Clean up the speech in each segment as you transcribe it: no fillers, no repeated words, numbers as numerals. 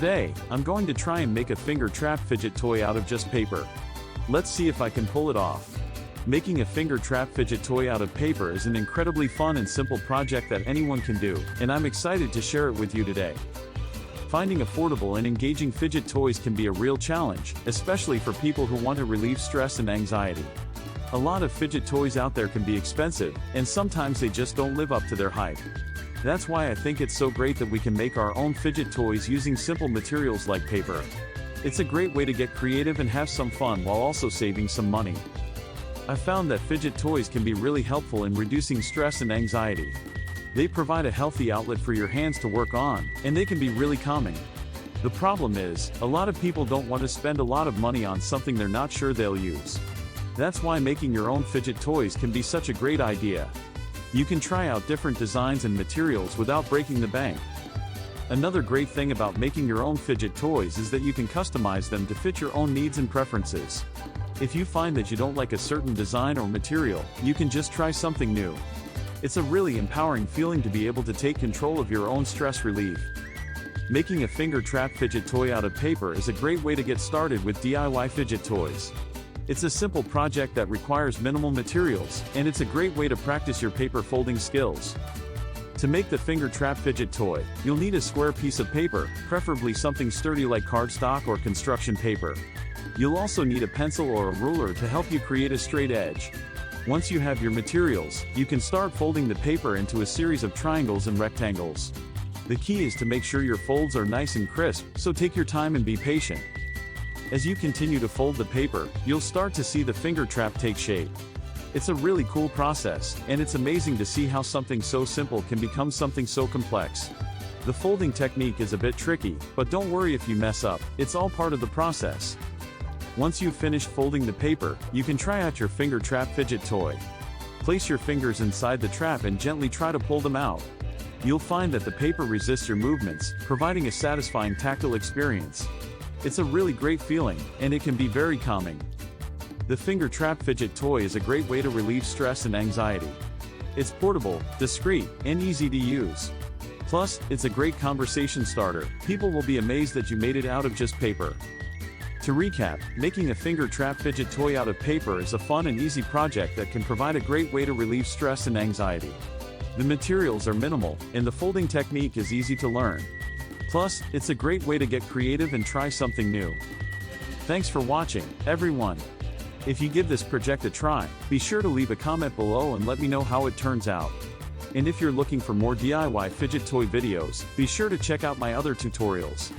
Today, I'm going to try and make a finger trap fidget toy out of just paper. Let's see if I can pull it off. Making a finger trap fidget toy out of paper is an incredibly fun and simple project that anyone can do, and I'm excited to share it with you today. Finding affordable and engaging fidget toys can be a real challenge, especially for people who want to relieve stress and anxiety. A lot of fidget toys out there can be expensive, and sometimes they just don't live up to their hype. That's why I think it's so great that we can make our own fidget toys using simple materials like paper. It's a great way to get creative and have some fun while also saving some money. I've found that fidget toys can be really helpful in reducing stress and anxiety. They provide a healthy outlet for your hands to work on, and they can be really calming. The problem is, a lot of people don't want to spend a lot of money on something they're not sure they'll use. That's why making your own fidget toys can be such a great idea. You can try out different designs and materials without breaking the bank. Another great thing about making your own fidget toys is that you can customize them to fit your own needs and preferences. If you find that you don't like a certain design or material, you can just try something new. It's a really empowering feeling to be able to take control of your own stress relief. Making a finger trap fidget toy out of paper is a great way to get started with DIY fidget toys. It's a simple project that requires minimal materials, and it's a great way to practice your paper folding skills. To make the finger trap fidget toy, you'll need a square piece of paper, preferably something sturdy like cardstock or construction paper. You'll also need a pencil or a ruler to help you create a straight edge. Once you have your materials, you can start folding the paper into a series of triangles and rectangles. The key is to make sure your folds are nice and crisp, so take your time and be patient. As you continue to fold the paper, you'll start to see the finger trap take shape. It's a really cool process, and it's amazing to see how something so simple can become something so complex. The folding technique is a bit tricky, but don't worry if you mess up, it's all part of the process. Once you've finished folding the paper, you can try out your finger trap fidget toy. Place your fingers inside the trap and gently try to pull them out. You'll find that the paper resists your movements, providing a satisfying tactile experience. It's a really great feeling, and it can be very calming. The finger trap fidget toy is a great way to relieve stress and anxiety. It's portable, discreet, and easy to use. Plus, it's a great conversation starter. People will be amazed that you made it out of just paper. To recap, making a finger trap fidget toy out of paper is a fun and easy project that can provide a great way to relieve stress and anxiety. The materials are minimal, and the folding technique is easy to learn. Plus, it's a great way to get creative and try something new. Thanks for watching, everyone. If you give this project a try, be sure to leave a comment below and let me know how it turns out. And if you're looking for more DIY fidget toy videos, be sure to check out my other tutorials.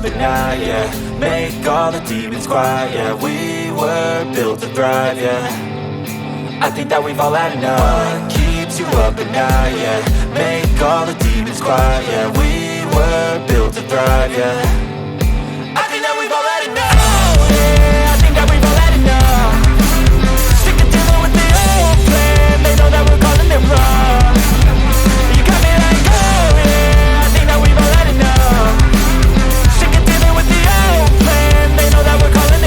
But now, yeah, make all the demons quiet, yeah. We were built to thrive, yeah. I think that we've all had enough. What keeps you up at night, yeah. Make all the demons quiet, yeah. We were built to thrive, yeah. I think that we've all had enough. Oh yeah, I think that we've all had enough. Sick of dealing with the old plan. They know that we're calling it wrong. You got me like, oh yeah, I think that we've all had enough. Sick of dealing with the old plan. They know that we're calling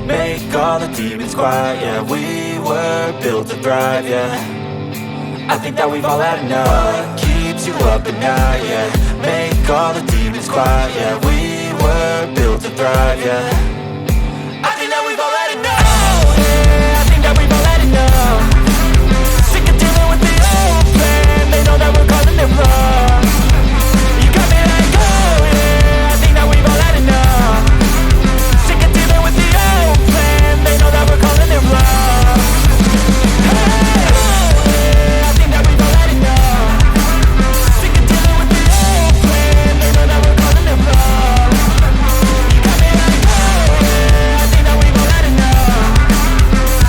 make all the demons quiet, yeah. We were built to thrive, yeah. I think that we've all had enough. What keeps you up at night, yeah. Make all the demons quiet, yeah. We were built to thrive, yeah. I think that we've all had enough. Yeah, I think that we've all had enough. Sick of dealing with the old plan. They know that we're calling it wrong. You got me like, oh yeah, I think that we've all had enough. Sick of dealing with the old plan. They know that we're calling it wrong. Hey, oh yeah, I think that we've all had enough. Sick of dealing with the old plan. They know that we're calling it wrong. You got me like, oh yeah, I think that we've all had enough.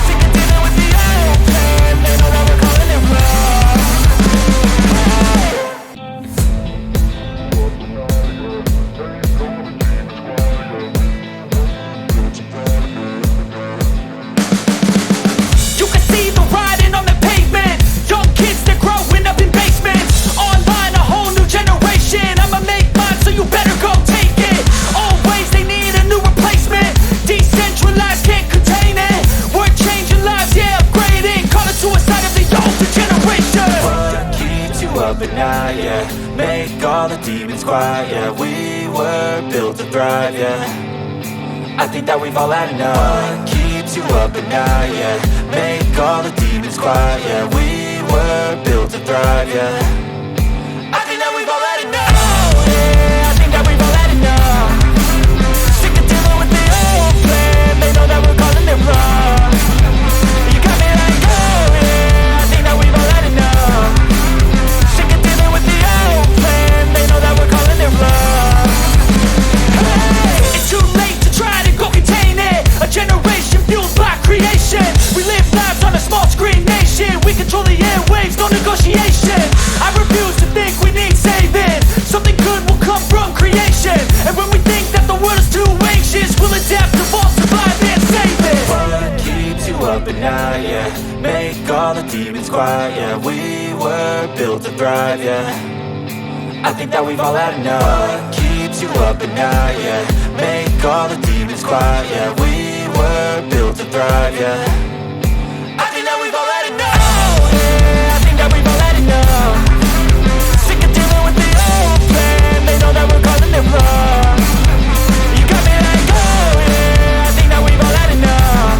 Sick of dealing with the old plan. They know that we're calling it wrong. You can see the writing on the pavement. Young kids, they're growing up in basements. Online, a whole new generation. I'ma make mine, so you better go take it. Always, they need a new replacement. Decentralized, can't contain it. We're changing lives, yeah, upgrading. Call it suicide of the older generation. What keeps you up at night, yeah. Make all the demons quiet, yeah. We were built to thrive, yeah. I think that we've all had enough. What keeps you up at night, yeah. Make all the demons quiet, yeah. We were built to thrive, yeah. I think that we've all had enough. Yeah, I think that we've all had enough. Sick of dealing with the old plan. They know that we're calling it wrong. You got me like, oh yeah, I think that we've all had enough. Sick of dealing with the old plan. They know that we're calling it wrong. Hey, it's too late to try to go contain it. A generation fueled by creation. We live lives on a small screen nation. We control the airwaves, no negotiation. I refuse to think we need saving. Something good will come from creation. And when we think that the world is too anxious, we'll adapt, evolve, survive, and save it. What keeps you up at night, yeah. Make all the demons quiet, yeah. We were built to thrive, yeah. I think that we've all had enough. What keeps you up at night, yeah. Make all the demons quiet, yeah. We were built to thrive, yeah. I think that we've all had enough. Yeah, I think that we've all had enough. Sick of dealing with the old plan. They know that we're calling it wrong. You got me like, oh yeah, I think that we've all had enough.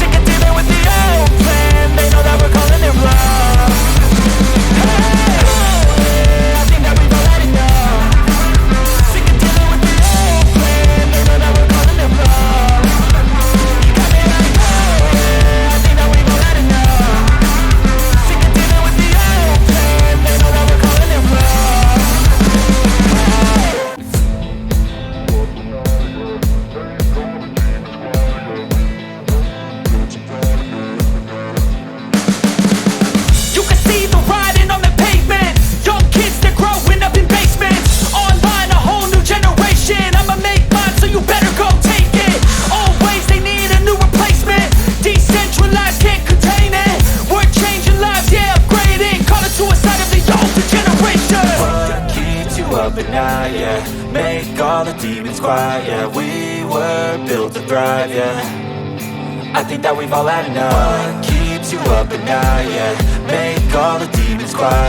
Sick of dealing with the old plan. They know that we're calling it wrong. Hey, oh yeah, I think that we've all had enough. Sick of dealing with the old plan. They know that we're calling it wrong. You got me like, oh yeah, I think that we've all had enough. Sick of dealing with the old plan. They know that we're calling it wrong. You can see the writing on the pavement. Young kids, they're growing up in basements. Online, a whole new generation. I'ma make mine, so you better go take it. Always, they need a new replacement. Decentralized, can't contain it. We're changing lives, yeah, upgrading. Call it suicide of the older generation. What keeps you up at night, yeah. Make all the demons quiet, yeah. We were built to thrive, yeah. I think that we've all had enough. What keeps you up at night, yeah. Make all the demons quiet.